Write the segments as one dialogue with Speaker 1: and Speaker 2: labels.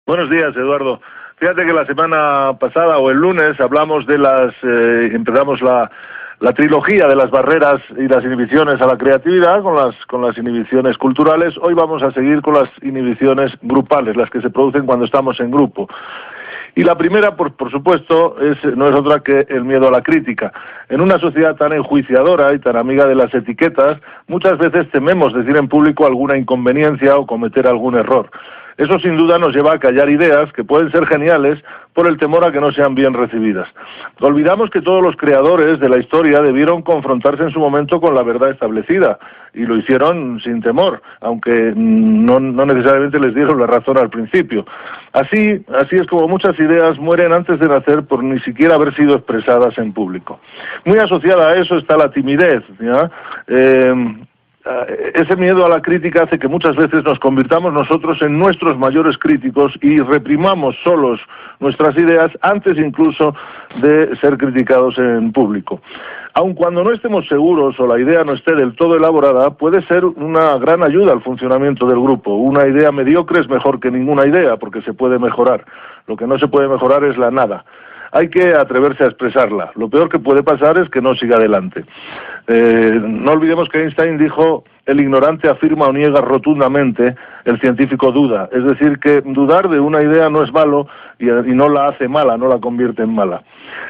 Speaker 1: Buenos días, Eduardo. Fíjate que la semana pasada o el lunes hablamos de empezamos la trilogía de las barreras y las inhibiciones a la creatividad con las inhibiciones culturales. Hoy vamos a seguir con las inhibiciones grupales, las que se producen cuando estamos en grupo. Y la primera, por supuesto, no es otra que el miedo a la crítica. En una sociedad tan enjuiciadora y tan amiga de las etiquetas, muchas veces tememos decir en público alguna inconveniencia o cometer algún error. Eso sin duda nos lleva a callar ideas que pueden ser geniales por el temor a que no sean bien recibidas. Olvidamos que todos los creadores de la historia debieron confrontarse en su momento con la verdad establecida y lo hicieron sin temor, aunque no necesariamente les dieron la razón al principio. Así es como muchas ideas mueren antes de nacer por ni siquiera haber sido expresadas en público. Muy asociada a eso está la timidez, ¿ya? Ese miedo a la crítica hace que muchas veces nos convirtamos nosotros en nuestros mayores críticos y reprimamos solos nuestras ideas antes incluso de ser criticados en público. Aun cuando no estemos seguros o la idea no esté del todo elaborada, puede ser una gran ayuda al funcionamiento del grupo. Una idea mediocre es mejor que ninguna idea porque se puede mejorar. Lo que no se puede mejorar es la nada. Hay que atreverse a expresarla. Lo peor que puede pasar es que no siga adelante. No olvidemos que Einstein dijo: el ignorante afirma o niega rotundamente, el científico duda. Es decir, que dudar de una idea no es malo y no la hace mala, no la convierte en mala.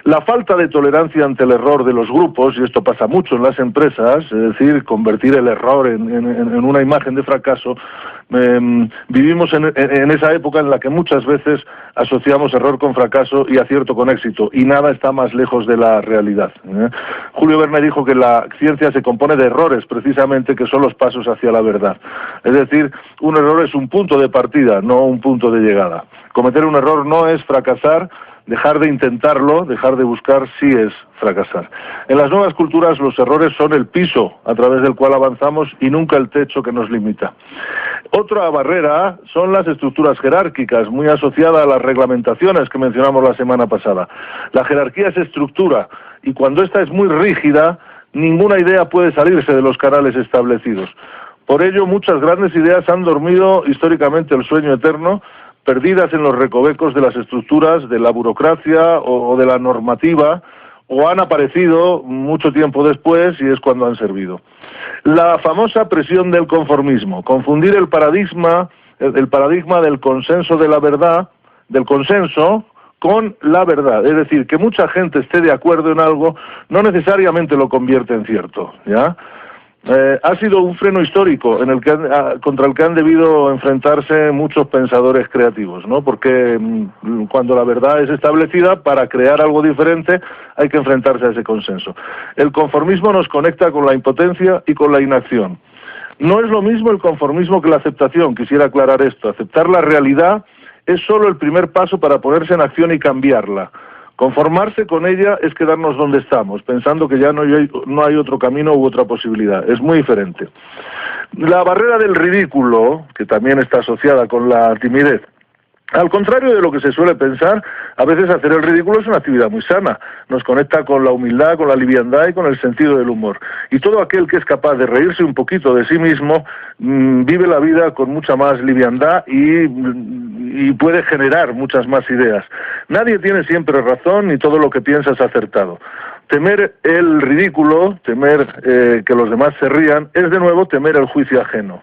Speaker 1: La falta de tolerancia ante el error de los grupos, y esto pasa mucho en las empresas, es decir, convertir el error en una imagen de fracaso. Vivimos en esa época en la que muchas veces asociamos error con fracaso y acierto con éxito, y nada está más lejos de la realidad. Julio Verne dijo que la ciencia se compone de errores, precisamente, que son los pasos hacia la verdad. Es decir, un error es un punto de partida, no un punto de llegada. Cometer un error no es fracasar. Dejar de intentarlo, dejar de buscar, sí es fracasar. En las nuevas culturas los errores son el piso a través del cual avanzamos y nunca el techo que nos limita. Otra barrera son las estructuras jerárquicas, muy asociada a las reglamentaciones que mencionamos la semana pasada. La jerarquía es estructura y cuando esta es muy rígida, ninguna idea puede salirse de los canales establecidos. Por ello, muchas grandes ideas han dormido históricamente el sueño eterno, perdidas en los recovecos de las estructuras, de la burocracia o de la normativa, o han aparecido mucho tiempo después y es cuando han servido. La famosa presión del conformismo, confundir el paradigma del consenso de la verdad, del consenso, con la verdad. Es decir, que mucha gente esté de acuerdo en algo no necesariamente lo convierte en cierto, ¿ya? Ha sido un freno histórico contra el que han debido enfrentarse muchos pensadores creativos, ¿no? Porque cuando la verdad es establecida, para crear algo diferente hay que enfrentarse a ese consenso. El conformismo nos conecta con la impotencia y con la inacción. No es lo mismo el conformismo que la aceptación, quisiera aclarar esto. Aceptar la realidad es solo el primer paso para ponerse en acción y cambiarla. Conformarse con ella es quedarnos donde estamos, pensando que ya no hay otro camino u otra posibilidad. Es muy diferente. La barrera del ridículo, que también está asociada con la timidez, al contrario de lo que se suele pensar, a veces hacer el ridículo es una actividad muy sana. Nos conecta con la humildad, con la liviandad y con el sentido del humor. Y todo aquel que es capaz de reírse un poquito de sí mismo, vive la vida con mucha más liviandad y puede generar muchas más ideas. Nadie tiene siempre razón ni todo lo que piensa es acertado. Temer el ridículo, temer que los demás se rían, es de nuevo temer el juicio ajeno.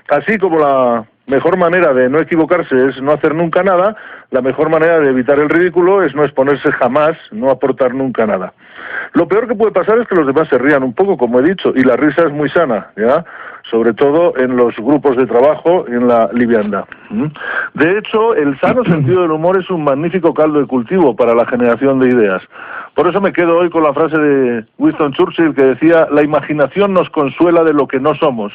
Speaker 1: Así como la mejor manera de no equivocarse es no hacer nunca nada, la mejor manera de evitar el ridículo es no exponerse jamás, no aportar nunca nada. Lo peor que puede pasar es que los demás se rían un poco, como he dicho, y la risa es muy sana, ¿ya? Sobre todo en los grupos de trabajo y en la liviandad. De hecho, el sano sentido del humor es un magnífico caldo de cultivo para la generación de ideas. Por eso me quedo hoy con la frase de Winston Churchill que decía: la imaginación nos consuela de lo que no somos,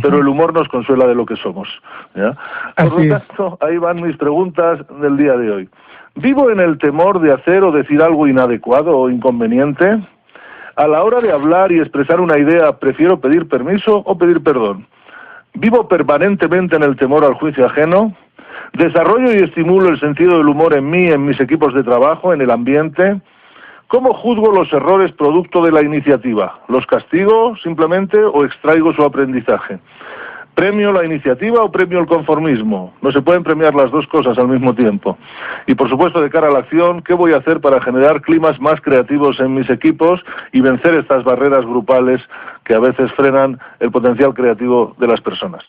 Speaker 1: pero el humor nos consuela de lo que somos, ¿ya? Por lo tanto, ahí van mis preguntas del día de hoy. ¿Vivo en el temor de hacer o decir algo inadecuado o inconveniente? A la hora de hablar y expresar una idea, ¿prefiero pedir permiso o pedir perdón? ¿Vivo permanentemente en el temor al juicio ajeno? ¿Desarrollo y estimulo el sentido del humor en mí, en mis equipos de trabajo, en el ambiente? ¿Cómo juzgo los errores producto de la iniciativa? ¿Los castigo simplemente o extraigo su aprendizaje? ¿Premio la iniciativa o premio el conformismo? No se pueden premiar las dos cosas al mismo tiempo. Y por supuesto, de cara a la acción, ¿qué voy a hacer para generar climas más creativos en mis equipos y vencer estas barreras grupales que a veces frenan el potencial creativo de las personas?